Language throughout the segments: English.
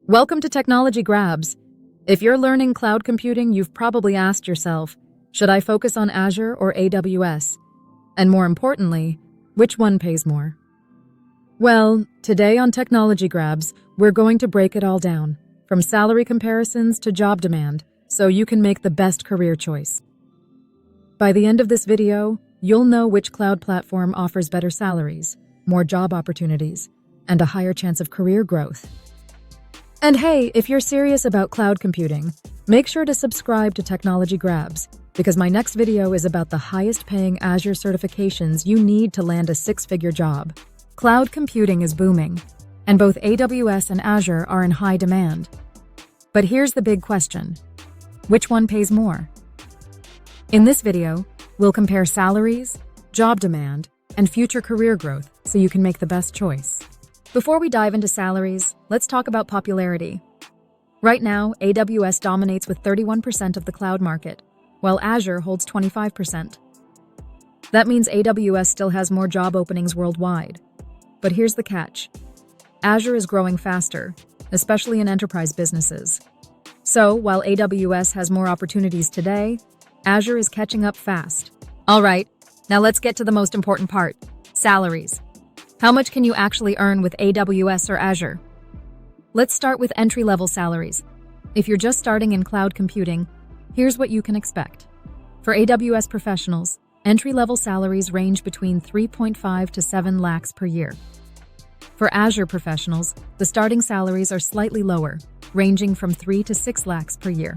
Welcome to Technology Grabs. If you're learning cloud computing, you've probably asked yourself, should I focus on Azure or AWS? And more importantly, which one pays more? Well, today on Technology Grabs, we're going to break it all down, from salary comparisons to job demand, so you can make the best career choice. By the end of this video, you'll know which cloud platform offers better salaries, more job opportunities, and a higher chance of career growth. And hey, if you're serious about cloud computing, make sure to subscribe to Technology Grabs, because my next video is about the highest paying Azure certifications you need to land a six-figure job. Cloud computing is booming, and both AWS and Azure are in high demand. But here's the big question: which one pays more? In this video, we'll compare salaries, job demand, and future career growth so you can make the best choice. Before we dive into salaries, let's talk about popularity. Right now, AWS dominates with 31% of the cloud market, while Azure holds 25%. That means AWS still has more job openings worldwide. But here's the catch: Azure is growing faster, especially in enterprise businesses. So, while AWS has more opportunities today, Azure is catching up fast. All right, now let's get to the most important part: salaries. How much can you actually earn with AWS or Azure? Let's start with entry-level salaries. If you're just starting in cloud computing, here's what you can expect. For AWS professionals, entry-level salaries range between 3.5 to 7 lakhs per year. For Azure professionals, the starting salaries are slightly lower, ranging from 3 to 6 lakhs per year.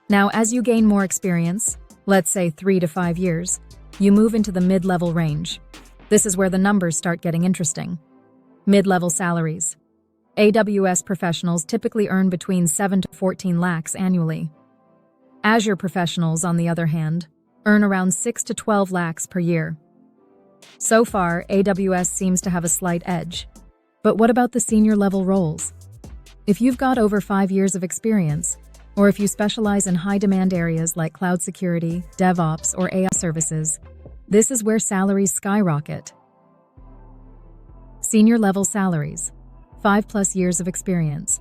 Now, as you gain more experience, let's say 3 to 5 years, you move into the mid-level range. This is where the numbers start getting interesting. Mid-level salaries. AWS professionals typically earn between 7 to 14 lakhs annually. Azure professionals, on the other hand, earn around 6 to 12 lakhs per year. So far, AWS seems to have a slight edge. But what about the senior-level roles? If you've got over 5 years of experience, or if you specialize in high-demand areas like cloud security, DevOps, or AI services, this is where salaries skyrocket. Senior-level salaries. 5+ years of experience.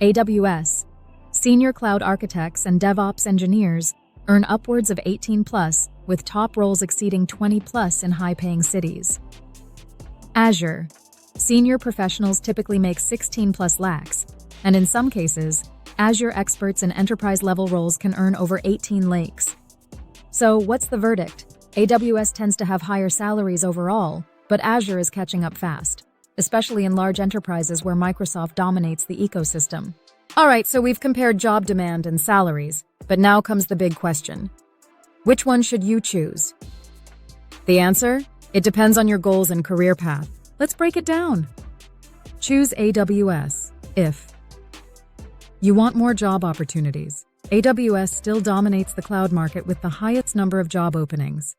AWS. Senior cloud architects and DevOps engineers earn upwards of 18+, with top roles exceeding 20+ in high-paying cities. Azure. Senior professionals typically make 16+ lakhs, and in some cases, Azure experts in enterprise-level roles can earn over 18 lakhs. So, what's the verdict? AWS tends to have higher salaries overall, but Azure is catching up fast, especially in large enterprises where Microsoft dominates the ecosystem. All right, so we've compared job demand and salaries, but now comes the big question: which one should you choose? The answer? It depends on your goals and career path. Let's break it down. Choose AWS if you want more job opportunities. AWS still dominates the cloud market with the highest number of job openings.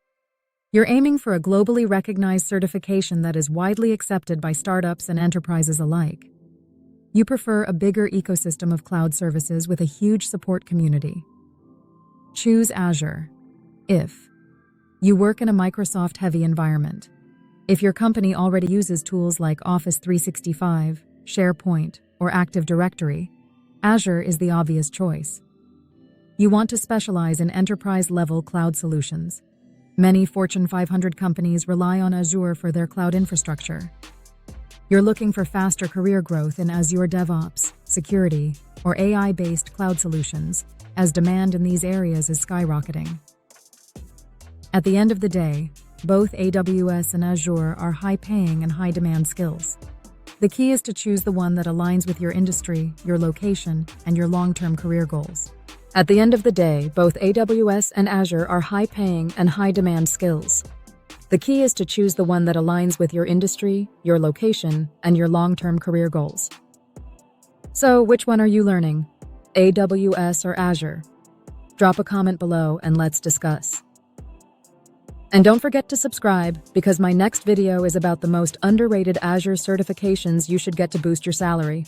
You're aiming for a globally recognized certification that is widely accepted by startups and enterprises alike. You prefer a bigger ecosystem of cloud services with a huge support community. Choose Azure if you work in a Microsoft-heavy environment. If your company already uses tools like Office 365, SharePoint, or Active Directory, Azure is the obvious choice. You want to specialize in enterprise-level cloud solutions. Many Fortune 500 companies rely on Azure for their cloud infrastructure. You're looking for faster career growth in Azure DevOps, security, or AI-based cloud solutions, as demand in these areas is skyrocketing. At the end of the day, both AWS and Azure are high-paying and high-demand skills. The key is to choose the one that aligns with your industry, your location, and your long-term career goals. At the end of the day, both AWS and Azure are high-paying and high-demand skills. The key is to choose the one that aligns with your industry, your location, and your long-term career goals. So, which one are you learning? AWS or Azure? Drop a comment below and let's discuss. And don't forget to subscribe, because my next video is about the most underrated Azure certifications you should get to boost your salary.